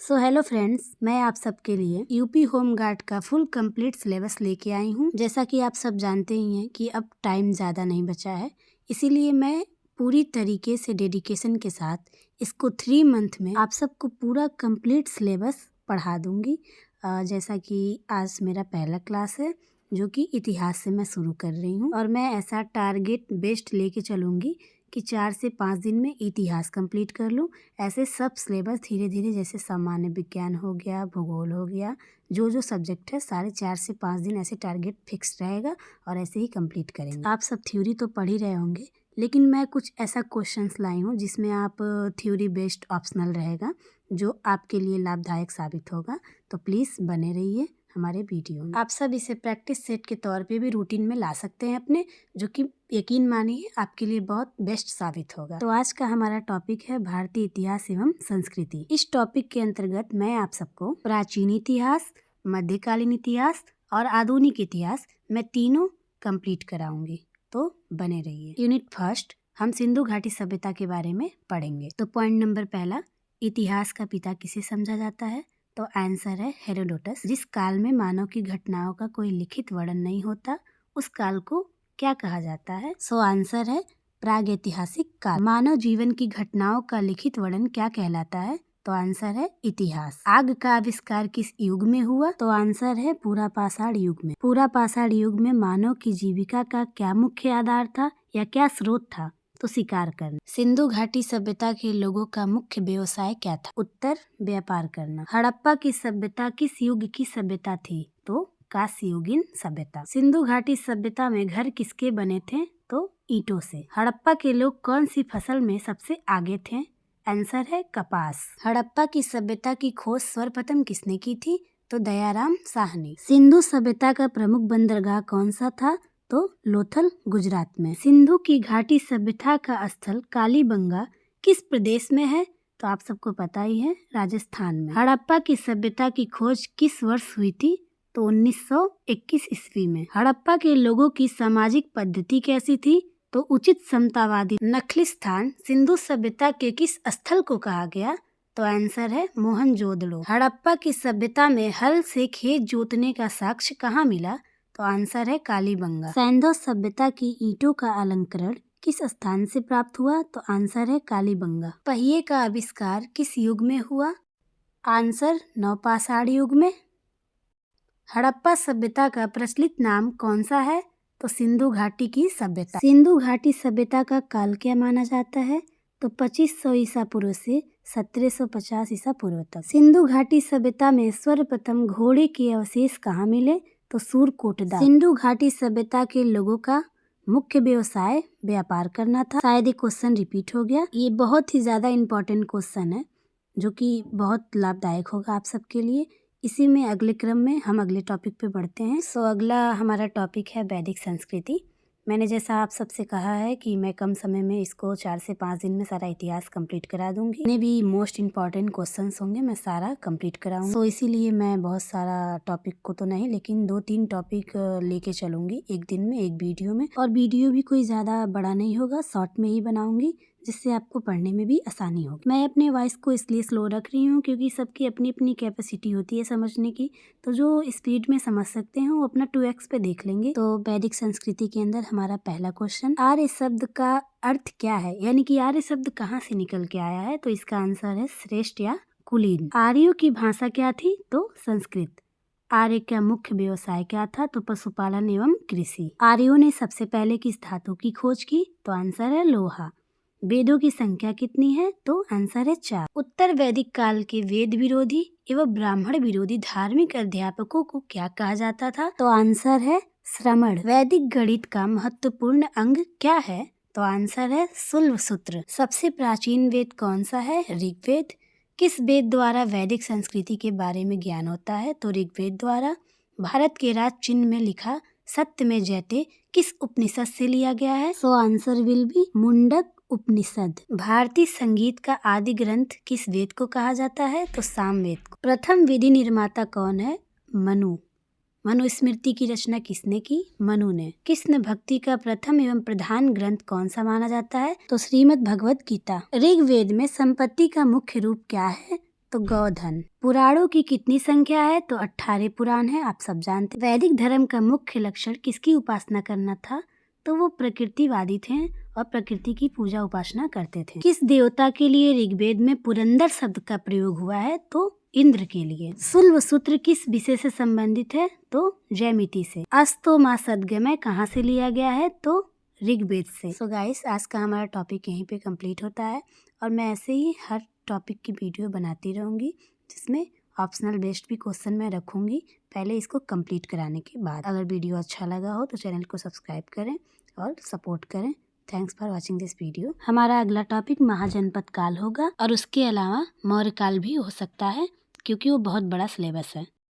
So hello friends, मैं आप सबके लिए यूपी होम गार्ड का फुल कंप्लीट सिलेबस लेके आई हूँ। जैसा कि आप सब जानते ही हैं कि अब टाइम ज़्यादा नहीं बचा है, इसीलिए मैं पूरी तरीके से डेडिकेशन के साथ इसको 3 मंथ में आप सबको पूरा कंप्लीट सिलेबस पढ़ा दूँगी। जैसा कि आज मेरा पहला क्लास है जो कि इतिहास से मैं शुरू कर रही हूँ और मैं ऐसा टारगेट बेस्ड लेके चलूँगी कि 4 से 5 दिन में इतिहास कंप्लीट कर लूँ। ऐसे सब सिलेबस धीरे धीरे, जैसे सामान्य विज्ञान हो गया, भूगोल हो गया, जो सब्जेक्ट है सारे 4 से 5 दिन ऐसे टारगेट फिक्स रहेगा और ऐसे ही कंप्लीट करेंगे। आप सब थ्योरी तो पढ़ ही रहे होंगे, लेकिन मैं कुछ ऐसा क्वेश्चंस लाई हूँ जिसमें आप थ्योरी बेस्ड ऑप्शनल रहेगा जो आपके लिए लाभदायक साबित होगा। तो प्लीज़ बने रहिए हमारे वीडियो में। आप सब इसे प्रैक्टिस सेट के तौर पे भी रूटीन में ला सकते हैं अपने, जो कि यकीन मानिए आपके लिए बहुत बेस्ट साबित होगा। तो आज का हमारा टॉपिक है भारतीय इतिहास एवं संस्कृति। इस टॉपिक के अंतर्गत मैं आप सबको प्राचीन इतिहास, मध्यकालीन इतिहास और आधुनिक इतिहास मैं तीनों कंप्लीट कराऊंगी। तो बने रहिए। यूनिट फर्स्ट हम सिंधु घाटी सभ्यता के बारे में पढ़ेंगे। तो पॉइंट नंबर पहला, इतिहास का पिता किसे समझा जाता है? तो आंसर है हेरोडोटस। जिस काल में मानव की घटनाओं का कोई लिखित वर्णन नहीं होता, उस काल को क्या कहा जाता है? सो आंसर है प्रागैतिहासिक काल। मानव जीवन की घटनाओं का लिखित वर्णन क्या कहलाता है? तो आंसर है इतिहास। आग का आविष्कार किस युग में हुआ? तो आंसर है पुरापाषाण युग में। पुरापाषाण युग में मानव की जीविका का क्या मुख्य आधार था या क्या स्रोत था? तो शिकार करना। सिंधु घाटी सभ्यता के लोगों का मुख्य व्यवसाय क्या था? उत्तर, व्यापार करना। हड़प्पा की सभ्यता किस युग की सभ्यता थी? तो कांस्ययुगीन सभ्यता। सिंधु घाटी सभ्यता में घर किसके बने थे? तो ईंटों से। हड़प्पा के लोग कौन सी फसल में सबसे आगे थे? आंसर है कपास। हड़प्पा की सभ्यता की खोज सर्वप्रथम किसने की थी? तो दयाराम साहनी। सिंधु सभ्यता का प्रमुख बंदरगाह कौन सा था? तो लोथल, गुजरात में। सिंधु की घाटी सभ्यता का स्थल कालीबंगा किस प्रदेश में है? तो आप सबको पता ही है, राजस्थान में। हड़प्पा की सभ्यता की खोज किस वर्ष हुई थी? तो 1921 ईस्वी में। हड़प्पा के लोगों की सामाजिक पद्धति कैसी थी? तो उचित समतावादी। नखलिस्तान सिंधु सभ्यता के किस स्थल को कहा गया? तो आंसर है मोहनजोदड़ो। हड़प्पा की सभ्यता में हल से खेत जोतने का साक्ष्य कहाँ मिला? तो आंसर है कालीबंगा। सैंधव सभ्यता की ईंटों का अलंकरण किस स्थान से प्राप्त हुआ? तो आंसर है कालीबंगा। पहिए का आविष्कार किस युग में हुआ? आंसर नवपाषाण युग में। हड़प्पा सभ्यता का प्रचलित नाम कौन सा है? तो सिंधु घाटी की सभ्यता। सिंधु घाटी सभ्यता का काल क्या माना जाता है? तो 2500 ईसा पूर्व से 1750 ईसा पूर्व तक। सिंधु घाटी सभ्यता में सर्वप्रथम घोड़े के अवशेष कहाँ मिले? तो सूरकोटदा। सिंधु घाटी सभ्यता के लोगों का मुख्य व्यवसाय व्यापार करना था। शायद ये क्वेश्चन रिपीट हो गया। ये बहुत ही ज्यादा इम्पोर्टेंट क्वेश्चन है जो कि बहुत लाभदायक होगा आप सबके लिए। इसी में अगले क्रम में हम अगले टॉपिक पे बढ़ते हैं। सो अगला हमारा टॉपिक है वैदिक संस्कृति। मैंने जैसा आप सबसे कहा है कि मैं कम समय में इसको 4 से 5 दिन में सारा इतिहास कंप्लीट करा दूंगी। जितने भी मोस्ट इम्पॉर्टेंट क्वेश्चंस होंगे मैं सारा कंप्लीट कराऊंगी। सो इसीलिए मैं बहुत सारा टॉपिक को तो नहीं, लेकिन 2-3 टॉपिक लेके चलूंगी एक दिन में, एक वीडियो में। और वीडियो भी कोई ज़्यादा बड़ा नहीं होगा, शॉर्ट में ही बनाऊंगी जिससे आपको पढ़ने में भी आसानी होगी। मैं अपने वॉइस को इसलिए स्लो रख रही हूँ क्योंकि सबकी अपनी अपनी कैपेसिटी होती है समझने की। तो जो स्पीड में समझ सकते हैं वो अपना 2x पे देख लेंगे। तो वैदिक संस्कृति के अंदर हमारा पहला क्वेश्चन, आर्य शब्द का अर्थ क्या है? यानी कि आर्य शब्द कहाँ से निकल के आया है? तो इसका आंसर है श्रेष्ठ या कुलीन। आर्यों की भाषा क्या थी? तो संस्कृत। आर्य का मुख्य व्यवसाय क्या था? तो पशुपालन एवं कृषि। आर्यों ने सबसे पहले किस धातु की खोज की? तो आंसर है लोहा। वेदों की संख्या कितनी है? तो आंसर है 4। उत्तर वैदिक काल के वेद विरोधी एवं ब्राह्मण विरोधी धार्मिक अध्यापकों को क्या कहा जाता था? तो आंसर है श्रमण। वैदिक गणित का महत्वपूर्ण अंग क्या है? तो आंसर है शुल्ब सूत्र। सबसे प्राचीन वेद कौन सा है? ऋग्वेद। किस वेद द्वारा वैदिक संस्कृति के बारे में ज्ञान होता है? तो ऋग्वेद द्वारा। भारत के राज चिन्ह में लिखा सत्य में जयते किस उपनिषद से लिया गया है? So answer will be Mundak Upanishad. भारतीय संगीत का आदि ग्रंथ किस वेद को कहा जाता है? तो सामवेद को। प्रथम विधि निर्माता कौन है? मनु। मनुस्मृति की रचना किसने की? मनु ने। कृष्ण भक्ति का प्रथम एवं प्रधान ग्रंथ कौन सा माना जाता है? तो श्रीमद् भगवत गीता। ऋग्वेद में संपत्ति का मुख्य रूप क्या है? तो गौधन। पुराणों की कितनी संख्या है? तो 18 पुराण है, आप सब जानते। वैदिक धर्म का मुख्य लक्षण किसकी उपासना करना था? तो वो प्रकृतिवादी थे और प्रकृति की पूजा उपासना करते थे। किस देवता के लिए ऋग्वेद में पुरंदर शब्द का प्रयोग हुआ है? तो इंद्र के लिए। शुल्ब सूत्र किस विषय से संबंधित है? तो ज्यामिति से। अस्तो मा सद्गमय कहाँ से लिया गया है? तो ऋग्वेद से। सो गाइस, आज का हमारा टॉपिक यहीं पे कंप्लीट होता है और मैं ऐसे ही हर टॉपिक की वीडियो बनाती रहूँगी जिसमें ऑप्शनल बेस्ड भी क्वेश्चन मैं रखूँगी पहले इसको कंप्लीट कराने के बाद। अगर वीडियो अच्छा लगा हो तो चैनल को सब्सक्राइब करें और सपोर्ट करें। Thanks for watching this video. हमारा अगला टॉपिक महाजनपद काल होगा और उसके अलावा मौर्य काल भी हो सकता है क्योंकि वो बहुत बड़ा सिलेबस है।